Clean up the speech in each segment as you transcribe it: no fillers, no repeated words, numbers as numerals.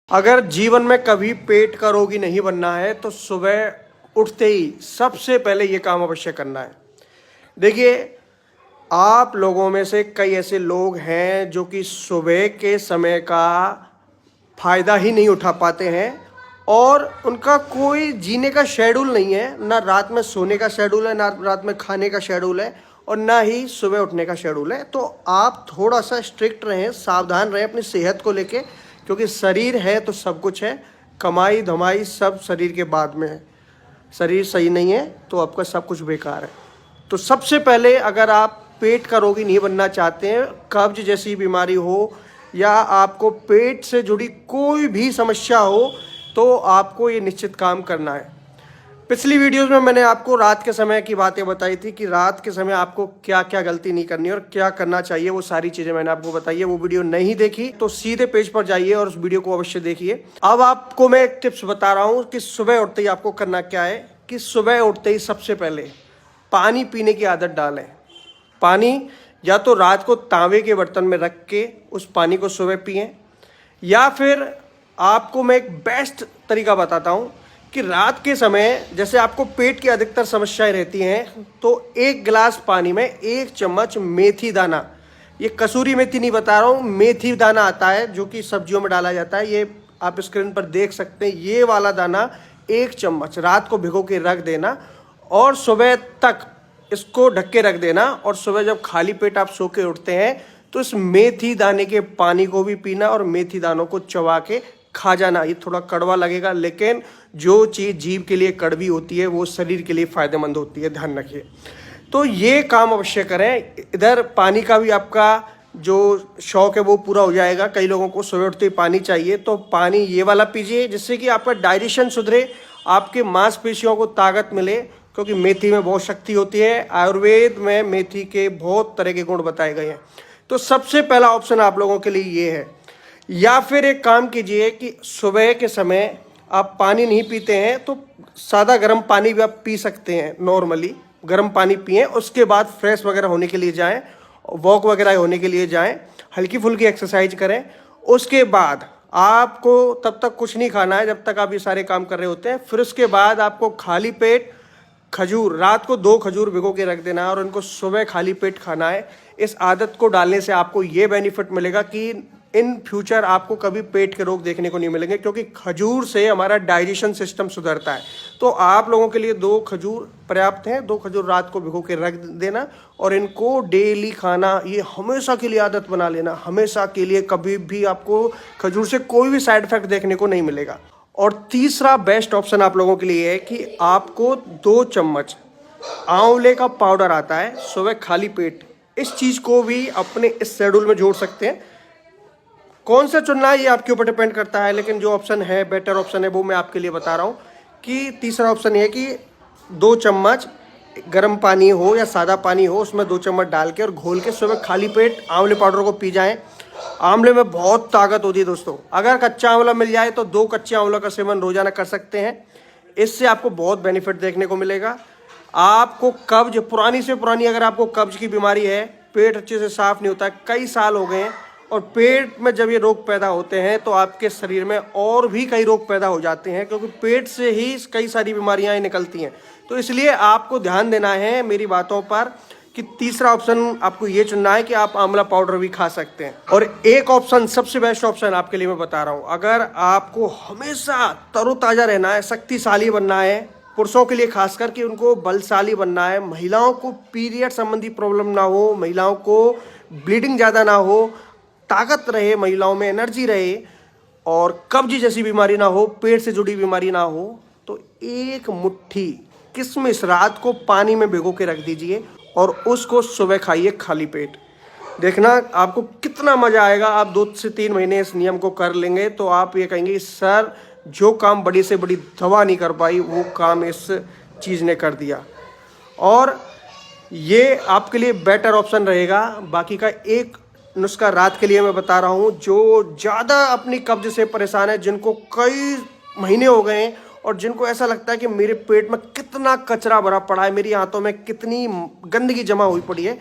अगर जीवन में कभी पेट का रोगी नहीं बनना है तो सुबह उठते ही सबसे पहले ये काम अवश्य करना है। देखिए, आप लोगों में से कई ऐसे लोग हैं जो कि सुबह के समय का फ़ायदा ही नहीं उठा पाते हैं और उनका कोई जीने का शेड्यूल नहीं है, ना रात में सोने का शेड्यूल है, ना रात में खाने का शेड्यूल है और ना ही सुबह उठने का शेड्यूल है। तो आप थोड़ा सा स्ट्रिक्ट रहें, सावधान रहें अपनी सेहत को लेके, क्योंकि शरीर है तो सब कुछ है। कमाई धमाई सब शरीर के बाद में है। शरीर सही नहीं है तो आपका सब कुछ बेकार है। तो सबसे पहले अगर आप पेट का रोगी नहीं बनना चाहते हैं, कब्ज जैसी बीमारी हो या आपको पेट से जुड़ी कोई भी समस्या हो, तो आपको ये निश्चित काम करना है। पिछली वीडियोस में मैंने आपको रात के समय की बातें बताई थी कि रात के समय आपको क्या क्या गलती नहीं करनी और क्या करना चाहिए, वो सारी चीज़ें मैंने आपको बताई है। वो वीडियो नहीं देखी तो सीधे पेज पर जाइए और उस वीडियो को अवश्य देखिए। अब आपको मैं एक टिप्स बता रहा हूँ कि सुबह उठते ही आपको करना क्या है कि सुबह उठते ही सबसे पहले पानी पीने की आदत डालें। पानी या तो रात को तांबे के बर्तन में रख के उस पानी को सुबह पिएं, या फिर आपको मैं एक बेस्ट तरीका बताता हूँ कि रात के समय जैसे आपको पेट की अधिकतर समस्याएं रहती हैं, तो एक गिलास पानी में 1 चम्मच मेथी दाना, ये कसूरी मेथी नहीं बता रहा हूँ, मेथी दाना आता है जो कि सब्जियों में डाला जाता है, ये आप स्क्रीन पर देख सकते हैं। ये वाला दाना 1 चम्मच रात को भिगो के रख देना और सुबह तक इसको ढक के रख देना। और सुबह जब खाली पेट आप सो के उठते हैं तो इस मेथी दाने के पानी को भी पीना और मेथी दानों को चबा के खा जाना। ये थोड़ा कड़वा लगेगा, लेकिन जो चीज़ जीभ के लिए कड़वी होती है वो शरीर के लिए फ़ायदेमंद होती है, ध्यान रखिए। तो ये काम अवश्य करें। इधर पानी का भी आपका जो शौक है वो पूरा हो जाएगा। कई लोगों को सुबह उठते ही पानी चाहिए, तो पानी ये वाला पीजिए जिससे कि आपका डाइजेशन सुधरे, आपके मांसपेशियों को ताकत मिले, क्योंकि मेथी में बहुत शक्ति होती है। आयुर्वेद में मेथी के बहुत तरह के गुण बताए गए हैं। तो सबसे पहला ऑप्शन आप लोगों के लिए ये है। या फिर एक काम कीजिए कि सुबह के समय आप पानी नहीं पीते हैं तो सादा गर्म पानी भी आप पी सकते हैं। नॉर्मली गर्म पानी पिएं, उसके बाद फ्रेश वगैरह होने के लिए जाएं, वॉक वगैरह होने के लिए जाएं, हल्की फुल्की एक्सरसाइज करें। उसके बाद आपको तब तक कुछ नहीं खाना है जब तक आप ये सारे काम कर रहे होते हैं। फिर उसके बाद आपको खाली पेट खजूर, रात को 2 खजूर भिगो के रख देना है और उनको सुबह खाली पेट खाना है। इस आदत को डालने से आपको ये बेनिफिट मिलेगा कि इन फ्यूचर आपको कभी पेट के रोग देखने को नहीं मिलेंगे, क्योंकि खजूर से हमारा डाइजेशन सिस्टम सुधरता है। तो आप लोगों के लिए 2 खजूर पर्याप्त हैं। 2 खजूर रात को भिगो के रख देना और इनको डेली खाना, ये हमेशा के लिए आदत बना लेना, हमेशा के लिए। कभी भी आपको खजूर से कोई भी साइड इफेक्ट देखने को नहीं मिलेगा। और तीसरा बेस्ट ऑप्शन आप लोगों के लिए है कि आपको 2 चम्मच आंवले का पाउडर आता है सुबह खाली पेट, इस चीज़ को भी अपने इस शेड्यूल में जोड़ सकते हैं। कौन सा चुनना है ये आपके ऊपर डिपेंड करता है, लेकिन जो ऑप्शन है बेटर ऑप्शन है वो मैं आपके लिए बता रहा हूँ कि तीसरा ऑप्शन ये है कि 2 चम्मच गर्म पानी हो या सादा पानी हो, उसमें 2 चम्मच डाल के और घोल के सुबह खाली पेट आंवले पाउडर को पी जाएं। आंवले में बहुत ताकत होती है दोस्तों। अगर कच्चा आंवला मिल जाए तो 2 कच्चे आंवला का सेवन रोजाना कर सकते हैं। इससे आपको बहुत बेनिफिट देखने को मिलेगा। आपको कब्ज, पुरानी से पुरानी अगर आपको कब्ज की बीमारी है, पेट अच्छे से साफ नहीं होता, कई साल हो गए हैं, और पेट में जब ये रोग पैदा होते हैं तो आपके शरीर में और भी कई रोग पैदा हो जाते हैं, क्योंकि पेट से ही कई सारी बीमारियां निकलती हैं। तो इसलिए आपको ध्यान देना है मेरी बातों पर कि तीसरा ऑप्शन आपको ये चुनना है कि आप आंवला पाउडर भी खा सकते हैं। और एक ऑप्शन, सबसे बेस्ट ऑप्शन आपके लिए मैं बता रहा हूँ, अगर आपको हमेशा तरोताज़ा रहना है, शक्तिशाली बनना है, पुरुषों के लिए खासकर कि उनको बलशाली बनना है, महिलाओं को पीरियड संबंधी प्रॉब्लम ना हो, महिलाओं को ब्लीडिंग ज़्यादा ना हो, ताकत रहे महिलाओं में, एनर्जी रहे और कब्ज जैसी बीमारी ना हो, पेट से जुड़ी बीमारी ना हो, तो 1 मुट्ठी किशमिश रात को पानी में भिगो के रख दीजिए और उसको सुबह खाइए खाली पेट। देखना आपको कितना मज़ा आएगा। आप 2 से 3 महीने इस नियम को कर लेंगे तो आप ये कहेंगे सर, जो काम बड़ी से बड़ी दवा नहीं कर पाई वो काम इस चीज़ ने कर दिया। और ये आपके लिए बेटर ऑप्शन रहेगा। बाकी का एक नुस्खा रात के लिए मैं बता रहा हूँ, जो ज़्यादा अपनी कब्ज से परेशान है, जिनको कई महीने हो गए हैं और जिनको ऐसा लगता है कि मेरे पेट में कितना कचरा भरा पड़ा है, मेरी हाथों में कितनी गंदगी जमा हुई पड़ी है,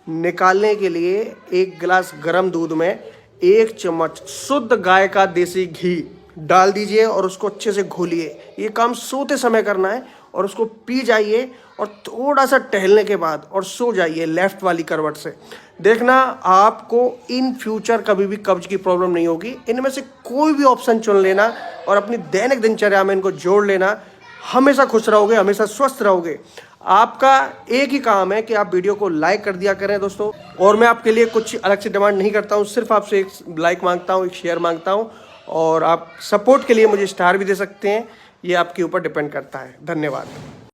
निकालने के लिए 1 गिलास गर्म दूध में 1 चम्मच शुद्ध गाय का देसी घी डाल दीजिए और उसको अच्छे से घोलिए। ये काम सोते समय करना है और उसको पी जाइए और थोड़ा सा टहलने के बाद और सो जाइए लेफ्ट वाली करवट से। देखना आपको इन फ्यूचर कभी भी कब्ज की प्रॉब्लम नहीं होगी। इनमें से कोई भी ऑप्शन चुन लेना और अपनी दैनिक दिनचर्या में इनको जोड़ लेना, हमेशा खुश रहोगे, हमेशा स्वस्थ रहोगे। आपका एक ही काम है कि आप वीडियो को लाइक कर दिया करें दोस्तों, और मैं आपके लिए कुछ अलग से डिमांड नहीं करता हूं, सिर्फ आपसे एक लाइक मांगता हूं, एक शेयर मांगता हूं, और आप सपोर्ट के लिए मुझे स्टार भी दे सकते हैं, ये आपके ऊपर डिपेंड करता है। धन्यवाद।